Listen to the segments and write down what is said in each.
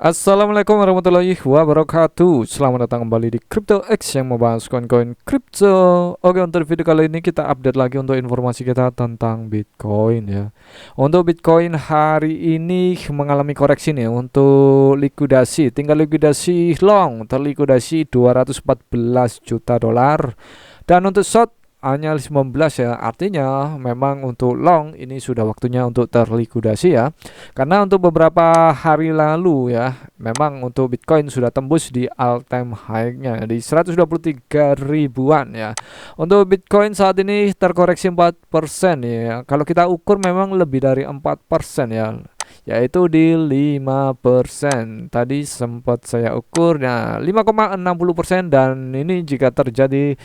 Assalamualaikum warahmatullahi wabarakatuh. Selamat datang kembali di Crypto X yang membahas koin-koin kripto. Oke, untuk video kali ini kita update lagi untuk informasi kita tentang Bitcoin ya. Untuk Bitcoin hari ini mengalami koreksi nih untuk likuidasi. Tinggal likuidasi long terlikuidasi 214 juta dolar. Dan untuk short hanya 19 ya. Artinya memang untuk long ini sudah waktunya untuk terlikuidasi ya. Karena untuk beberapa hari lalu ya, memang untuk Bitcoin sudah tembus di all time high-nya di 123 ribuan ya. Untuk Bitcoin saat ini terkoreksi 4% ya. Kalau kita ukur memang lebih dari 4% ya, yaitu di 5%. Tadi sempat saya ukur ya 5,60%, dan ini jika terjadi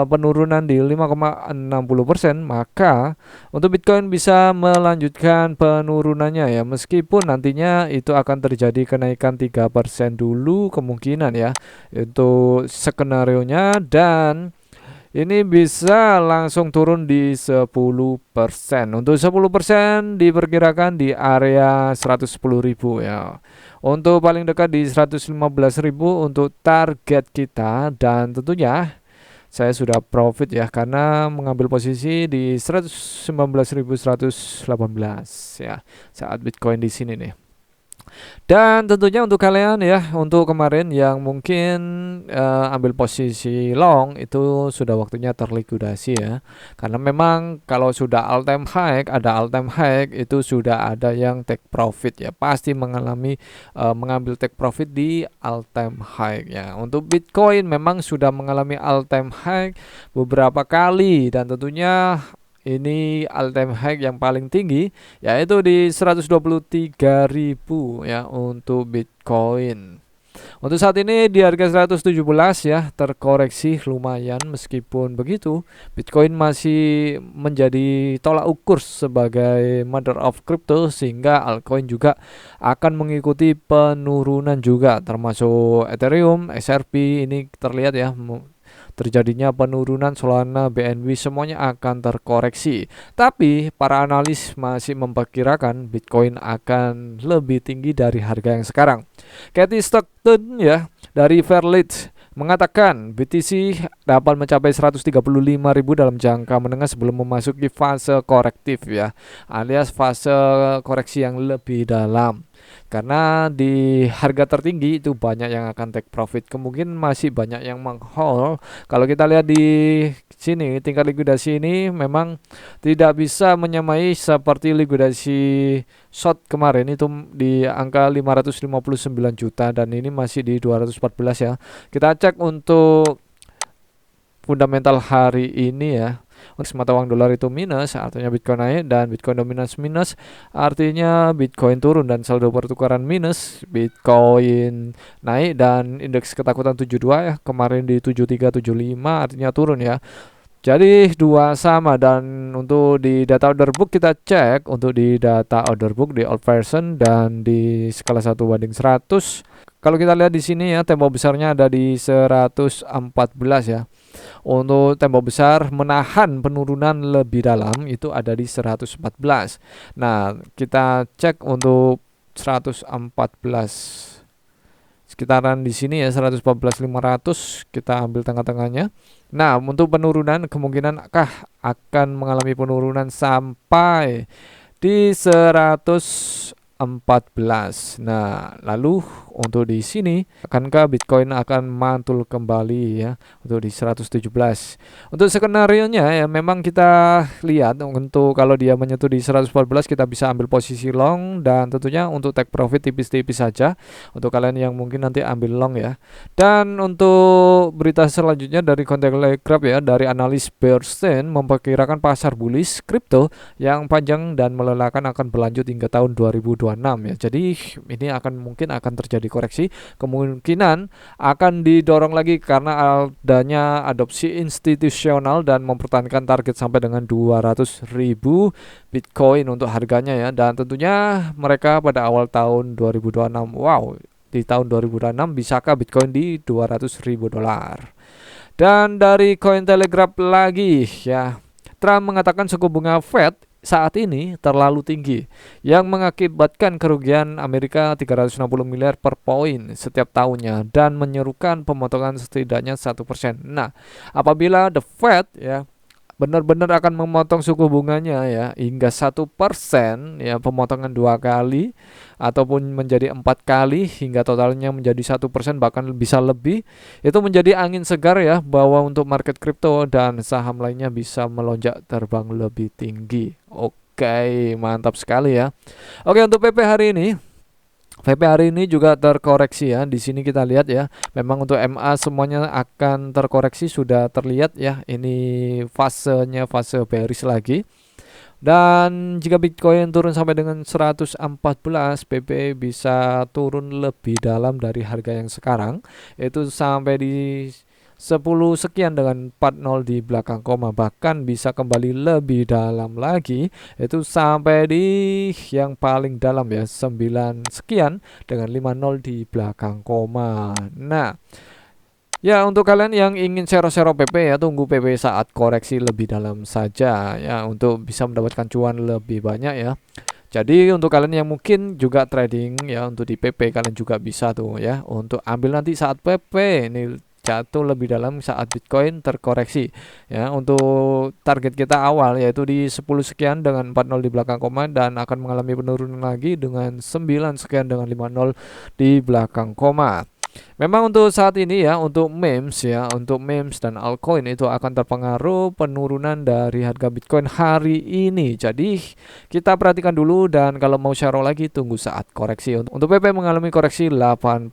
penurunan di 5,60%, maka untuk Bitcoin bisa melanjutkan penurunannya ya, meskipun nantinya itu akan terjadi kenaikan 3% dulu kemungkinan ya untuk skenario nya, dan ini bisa langsung turun di 10%. Untuk 10% diperkirakan di area 110.000 ya. Untuk paling dekat di 115.000 untuk target kita, dan tentunya saya sudah profit ya karena mengambil posisi di 119.118 ya saat Bitcoin di sini nih. Dan tentunya untuk kalian ya, untuk kemarin yang mungkin ambil posisi long, itu sudah waktunya terlikuidasi ya. Karena memang kalau sudah all time high, ada all time high itu sudah ada yang take profit ya. Pasti mengalami mengambil take profit di all time high ya. Untuk Bitcoin memang sudah mengalami all time high beberapa kali, dan tentunya ini all time high yang paling tinggi yaitu di 123.000 ya untuk Bitcoin. Untuk saat ini di harga 117 ya, terkoreksi lumayan. Meskipun begitu, Bitcoin masih menjadi tolak ukur sebagai mother of crypto, sehingga altcoin juga akan mengikuti penurunan juga, termasuk Ethereum, XRP ini terlihat ya terjadinya penurunan. Solana, BNB semuanya akan terkoreksi. Tapi para analis masih memperkirakan Bitcoin akan lebih tinggi dari harga yang sekarang. Katie Stockton ya dari Fairlight mengatakan BTC dapat mencapai 135.000 dalam jangka menengah sebelum memasuki fase korektif ya, alias fase koreksi yang lebih dalam. Karena di harga tertinggi itu banyak yang akan take profit, kemungkinan masih banyak yang meng-hold. Kalau kita lihat di sini tingkat likuidasi ini memang tidak bisa menyamai seperti likuidasi short kemarin itu di angka 559 juta, dan ini masih di 214 ya. Kita cek untuk fundamental hari ini ya. Untuk mata uang dolar itu minus, artinya Bitcoin naik, dan Bitcoin dominance minus, artinya Bitcoin turun, dan saldo pertukaran minus, Bitcoin naik, dan indeks ketakutan 72 ya, kemarin di 7375 artinya turun ya. Jadi dua sama. Dan untuk di data order book kita cek, untuk di data order book di old version dan di skala 1:100. Kalau kita lihat di sini ya, tembok besarnya ada di 114 ya. Untuk tembok besar menahan penurunan lebih dalam itu ada di 114. Nah, kita cek untuk 114 sekitaran di sini ya, 114.500, kita ambil tengah-tengahnya. Nah, untuk penurunan kemungkinan akan mengalami penurunan sampai di 114. Nah, lalu untuk di sini akankah Bitcoin akan mantul kembali ya untuk di 117. Untuk skenario nya ya, memang kita lihat untuk kalau dia menyentuh di 114 kita bisa ambil posisi long, dan tentunya untuk take profit tipis-tipis saja untuk kalian yang mungkin nanti ambil long ya. Dan untuk berita selanjutnya dari Cointelegraph ya, dari analis Bernstein memperkirakan pasar bullish kripto yang panjang dan melelahkan akan berlanjut hingga tahun 2026 ya. Jadi ini mungkin akan terjadi koreksi, kemungkinan akan didorong lagi karena adanya adopsi institusional dan mempertahankan target sampai dengan 200.000 Bitcoin untuk harganya ya. Dan tentunya mereka pada awal tahun 2026, wow, di tahun 2026 bisakah Bitcoin di 200.000 dolar. Dan dari Cointelegraph lagi ya, Trump mengatakan suku bunga Fed saat ini terlalu tinggi yang mengakibatkan kerugian Amerika 360 miliar per poin setiap tahunnya dan menyerukan pemotongan setidaknya 1%. Nah, apabila The Fed ya benar-benar akan memotong suku bunganya ya hingga 1%, ya pemotongan 2 kali ataupun menjadi 4 kali hingga totalnya menjadi 1%, bahkan bisa lebih, itu menjadi angin segar ya bahwa untuk market kripto dan saham lainnya bisa melonjak terbang lebih tinggi. Oke, mantap sekali ya. Oke, untuk VP hari ini juga terkoreksi ya. Di sini kita lihat ya, memang untuk MA semuanya akan terkoreksi, sudah terlihat ya. Ini fasenya fase bearish lagi. Dan jika Bitcoin turun sampai dengan 114, BP bisa turun lebih dalam dari harga yang sekarang, itu sampai di 10 sekian dengan 40 di belakang koma, bahkan bisa kembali lebih dalam lagi itu sampai di yang paling dalam ya 9 sekian dengan 50 di belakang koma. Nah, ya untuk kalian yang ingin sero-sero PP ya, tunggu PP saat koreksi lebih dalam saja ya untuk bisa mendapatkan cuan lebih banyak ya. Jadi untuk kalian yang mungkin juga trading ya untuk di PP, kalian juga bisa tuh ya untuk ambil nanti saat PP ini jatuh lebih dalam saat Bitcoin terkoreksi ya. Untuk target kita awal yaitu di 10 sekian dengan 40 di belakang koma dan akan mengalami penurunan lagi dengan 9 sekian dengan 50 di belakang koma. Memang untuk saat ini ya, untuk memes dan altcoin itu akan terpengaruh penurunan dari harga Bitcoin hari ini. Jadi kita perhatikan dulu dan kalau mau share lagi tunggu saat koreksi. Untuk PP mengalami koreksi 8%.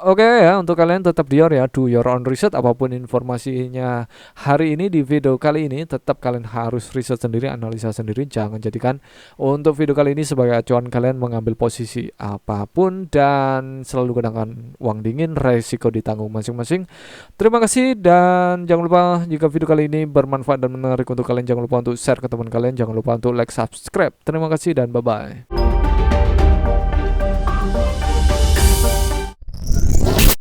Oke ya, untuk kalian tetap ya, do your own research. Apapun informasinya hari ini di video kali ini, tetap kalian harus riset sendiri, analisa sendiri. Jangan jadikan untuk video kali ini sebagai acuan kalian mengambil posisi apapun, dan selalu gunakan uang dingin, resiko ditanggung masing-masing. Terima kasih dan jangan lupa jika video kali ini bermanfaat dan menarik untuk kalian, jangan lupa untuk share ke teman kalian, jangan lupa untuk like, subscribe. Terima kasih dan bye-bye.